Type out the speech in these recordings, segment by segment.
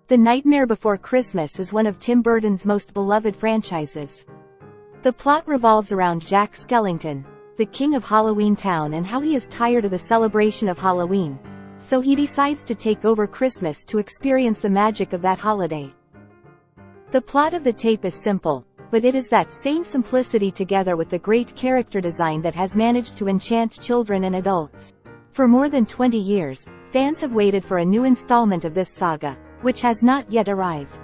The Nightmare Before Christmas is one of Tim Burton's most beloved franchises. The plot revolves around Jack Skellington, the king of Halloween Town, and how he is tired of the celebration of Halloween. So he decides to take over Christmas to experience the magic of that holiday. The plot of the tape is simple, but it is that same simplicity together with the great character design that has managed to enchant children and adults. For more than 20 years, fans have waited for a new installment of this saga, which has not yet arrived.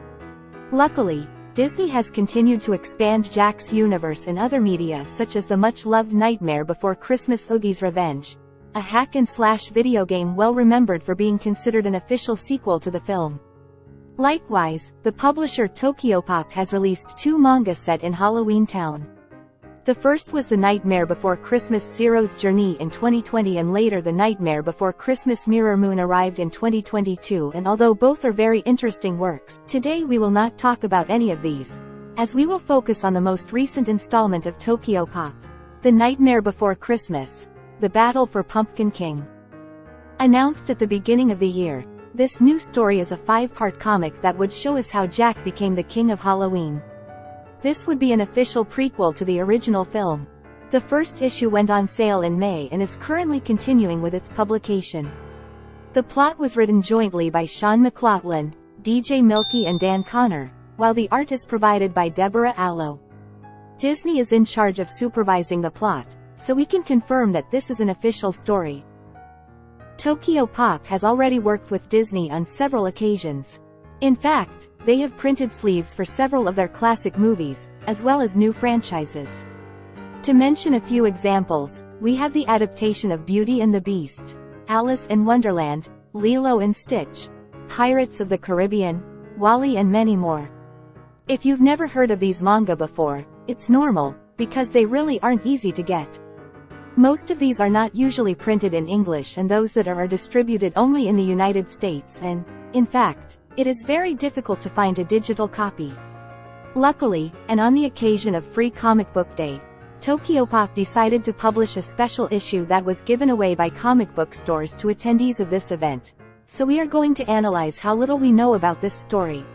Luckily, Disney has continued to expand Jack's universe in other media such as the much-loved Nightmare Before Christmas Oogie's Revenge, a hack-and-slash video game well remembered for being considered an official sequel to the film. Likewise, the publisher Tokyopop has released 2 manga set in Halloween Town. The first was The Nightmare Before Christmas Zero's Journey in 2020, and later The Nightmare Before Christmas Mirror Moon arrived in 2022, and although both are very interesting works, today we will not talk about any of these, as we will focus on the most recent installment of Tokyopop, The Nightmare Before Christmas, The Battle for Pumpkin King. Announced at the beginning of the year, this new story is a 5-part comic that would show us how Jack became the king of Halloween. This would be an official prequel to the original film. The first issue went on sale in May and is currently continuing with its publication. The plot was written jointly by Sean McLaughlin, DJ Milky and Dan Connor, while the art is provided by Deborah Allo. Disney is in charge of supervising the plot, so we can confirm that this is an official story. Tokyopop has already worked with Disney on several occasions. In fact, they have printed sleeves for several of their classic movies, as well as new franchises. To mention a few examples, we have the adaptation of Beauty and the Beast, Alice in Wonderland, Lilo and Stitch, Pirates of the Caribbean, WALL-E and many more. If you've never heard of these manga before, it's normal, because they really aren't easy to get. Most of these are not usually printed in English, and those that are distributed only in the United States, and, in fact, it is very difficult to find a digital copy. Luckily, and on the occasion of Free Comic Book Day, Tokyopop decided to publish a special issue that was given away by comic book stores to attendees of this event. So we are going to analyze how little we know about this story.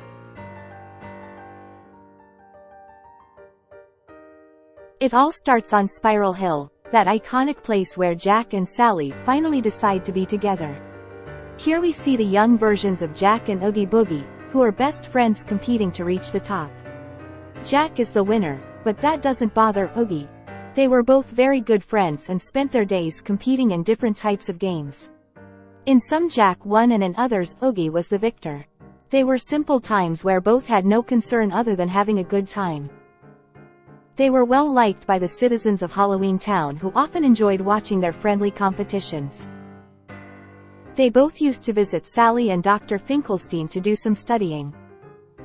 It all starts on Spiral Hill, that iconic place where Jack and Sally finally decide to be together. Here we see the young versions of Jack and Oogie Boogie, who are best friends competing to reach the top. Jack is the winner, but that doesn't bother Oogie. They were both very good friends and spent their days competing in different types of games. In some Jack won and in others Oogie was the victor. They were simple times where both had no concern other than having a good time. They were well liked by the citizens of Halloween Town, who often enjoyed watching their friendly competitions. They both used to visit Sally and Dr. Finkelstein to do some studying.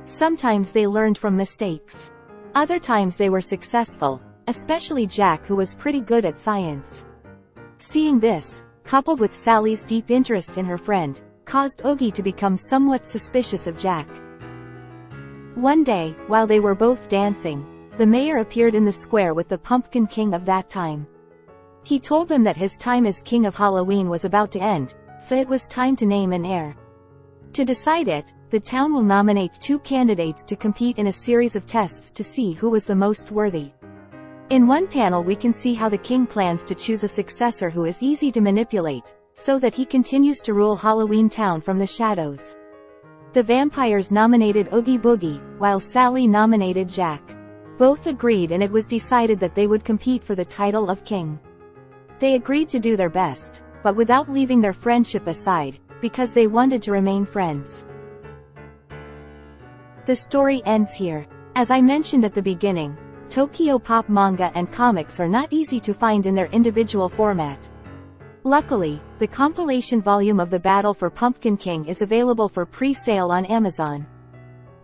Sometimes they learned from mistakes. Other times they were successful, especially Jack, who was pretty good at science. Seeing this, coupled with Sally's deep interest in her friend, caused Oogie to become somewhat suspicious of Jack. One day, while they were both dancing, the mayor appeared in the square with the Pumpkin King of that time. He told them that his time as King of Halloween was about to end, so it was time to name an heir. To decide it, the town will nominate 2 candidates to compete in a series of tests to see who was the most worthy. In one panel we can see how the king plans to choose a successor who is easy to manipulate, so that he continues to rule Halloween Town from the shadows. The vampires nominated Oogie Boogie, while Sally nominated Jack. Both agreed, and it was decided that they would compete for the title of king. They agreed to do their best, but without leaving their friendship aside, because they wanted to remain friends. The story ends here. As I mentioned at the beginning, Tokyopop manga and comics are not easy to find in their individual format. Luckily, the compilation volume of The Battle for Pumpkin King is available for pre-sale on Amazon.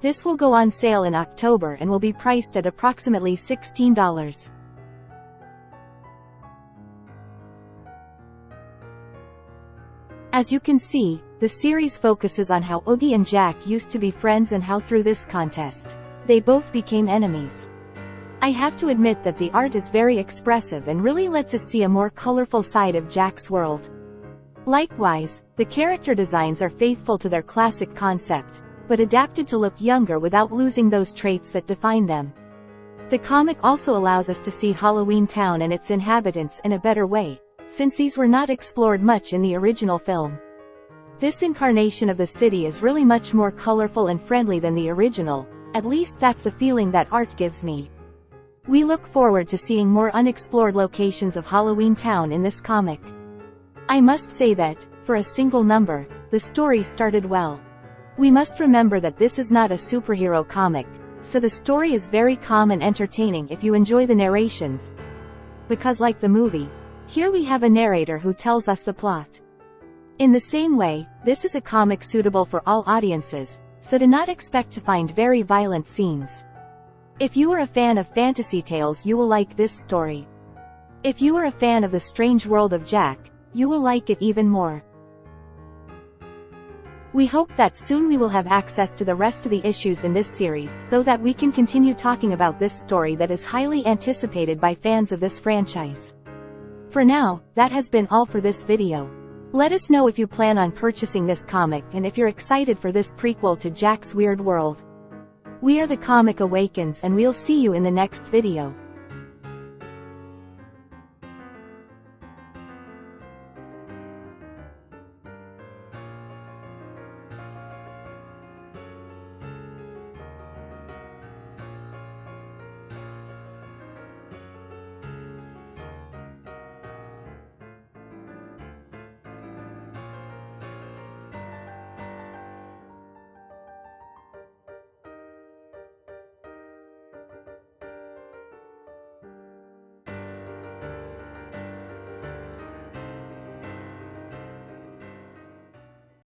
This will go on sale in October and will be priced at approximately $16. As you can see, the series focuses on how Oogie and Jack used to be friends and how through this contest, they both became enemies. I have to admit that the art is very expressive and really lets us see a more colorful side of Jack's world. Likewise, the character designs are faithful to their classic concept, but adapted to look younger without losing those traits that define them. The comic also allows us to see Halloween Town and its inhabitants in a better way, since these were not explored much in the original film. This incarnation of the city is really much more colorful and friendly than the original, at least that's the feeling that art gives me. We look forward to seeing more unexplored locations of Halloween Town in this comic. I must say that, for a single number, the story started well. We must remember that this is not a superhero comic, so the story is very calm and entertaining if you enjoy the narrations. Because like the movie, here we have a narrator who tells us the plot. In the same way, this is a comic suitable for all audiences, so do not expect to find very violent scenes. If you are a fan of fantasy tales, you will like this story. If you are a fan of the strange world of Jack, you will like it even more. We hope that soon we will have access to the rest of the issues in this series so that we can continue talking about this story that is highly anticipated by fans of this franchise. For now, that has been all for this video. Let us know if you plan on purchasing this comic and if you're excited for this prequel to Jack's Weird World. We are the comic Awakens and we'll see you in the next video.